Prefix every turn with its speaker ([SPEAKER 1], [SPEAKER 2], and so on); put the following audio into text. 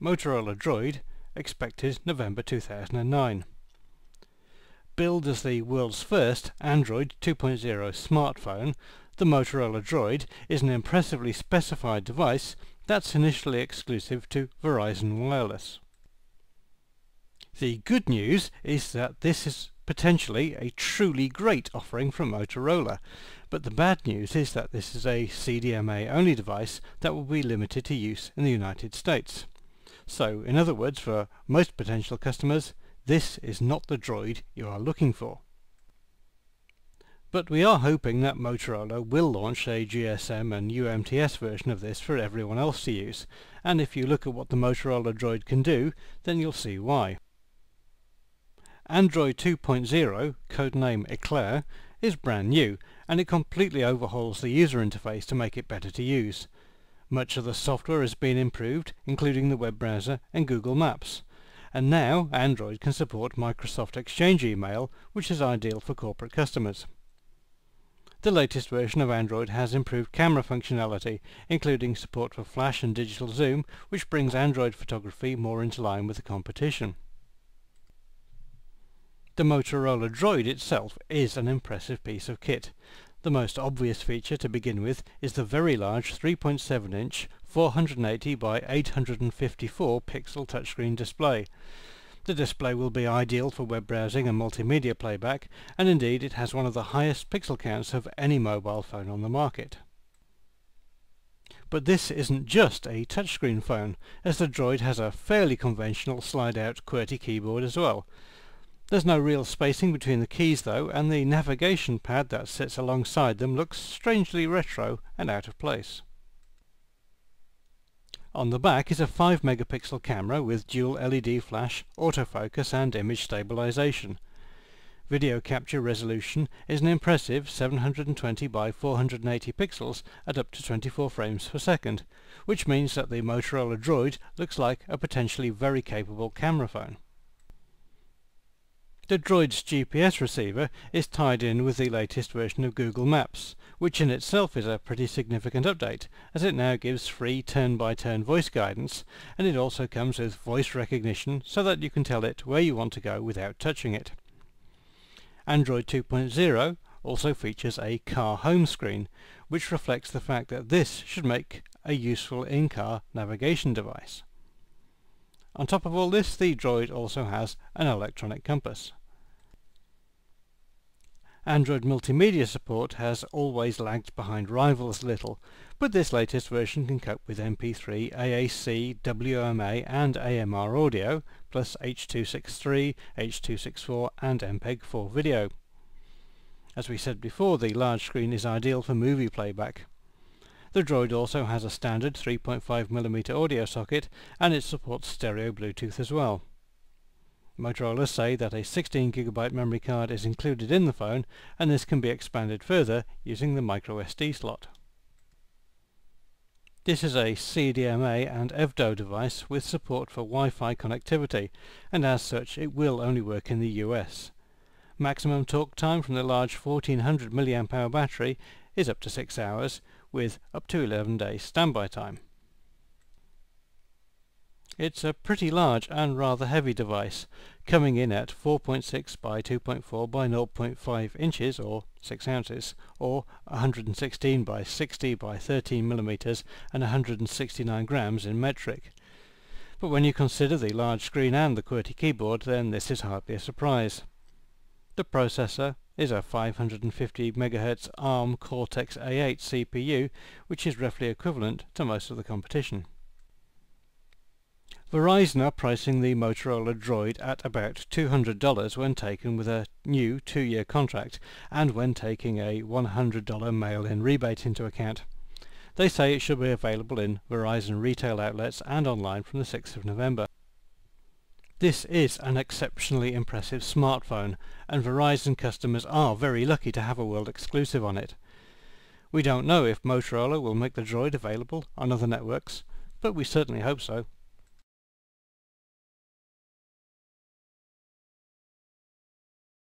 [SPEAKER 1] Motorola DROID, expected November 2009. Billed as the world's first Android 2.0 smartphone, the Motorola DROID is an impressively specified device that's initially exclusive to Verizon Wireless. The good news is that this is potentially a truly great offering from Motorola, but the bad news is that this is a CDMA only device that will be limited to use in the United States. So, in other words, for most potential customers, this is not the Droid you are looking for. But we are hoping that Motorola will launch a GSM and UMTS version of this for everyone else to use, and if you look at what the Motorola DROID can do, then you'll see why. Android 2.0, codename Eclair, is brand new, and it completely overhauls the user interface to make it better to use. Much of the software has been improved, including the web browser and Google Maps. And now Android can support Microsoft Exchange email, which is ideal for corporate customers. The latest version of Android has improved camera functionality, including support for flash and digital zoom, which brings Android photography more into line with the competition. The Motorola DROID itself is an impressive piece of kit. The most obvious feature to begin with is the very large 3.7-inch 480 by 854 pixel touchscreen display. The display will be ideal for web browsing and multimedia playback, and indeed it has one of the highest pixel counts of any mobile phone on the market. But this isn't just a touchscreen phone, as the Droid has a fairly conventional slide-out QWERTY keyboard as well. There's no real spacing between the keys though, and the navigation pad that sits alongside them looks strangely retro and out of place. On the back is a 5-megapixel camera with dual LED flash, autofocus and image stabilization. Video capture resolution is an impressive 720 by 480 pixels at up to 24 frames per second, which means that the Motorola DROID looks like a potentially very capable camera phone. The Droid's GPS receiver is tied in with the latest version of Google Maps, which in itself is a pretty significant update, as it now gives free turn-by-turn voice guidance, and it also comes with voice recognition so that you can tell it where you want to go without touching it. Android 2.0 also features a car home screen, which reflects the fact that this should make a useful in-car navigation device. On top of all this, the Droid also has an electronic compass. Android multimedia support has always lagged behind rivals a little, but this latest version can cope with MP3, AAC, WMA and AMR audio, plus H.263, H.264 and MPEG-4 video. As we said before, the large screen is ideal for movie playback. The Droid also has a standard 3.5mm audio socket, and it supports stereo Bluetooth as well. Motorola say that a 16GB memory card is included in the phone, and this can be expanded further using the microSD slot. This is a CDMA and EVDO device with support for Wi-Fi connectivity, and as such it will only work in the US. Maximum talk time from the large 1400 mAh battery is up to 6 hours, with up to 11 days standby time. It's a pretty large and rather heavy device, coming in at 4.6 by 2.4 by 0.5 inches or 6 ounces, or 116 by 60 by 13 millimeters and 169 grams in metric. But when you consider the large screen and the QWERTY keyboard, then this is hardly a surprise. The processor is a 550 MHz ARM Cortex-A8 CPU, which is roughly equivalent to most of the competition. Verizon are pricing the Motorola DROID at about $200 when taken with a new 2-year contract, and when taking a $100 mail-in rebate into account. They say it should be available in Verizon retail outlets and online from the 6th of November. This is an exceptionally impressive smartphone, and Verizon customers are very lucky to have a world exclusive on it. We don't know if Motorola will make the Droid available on other networks, but we certainly hope so.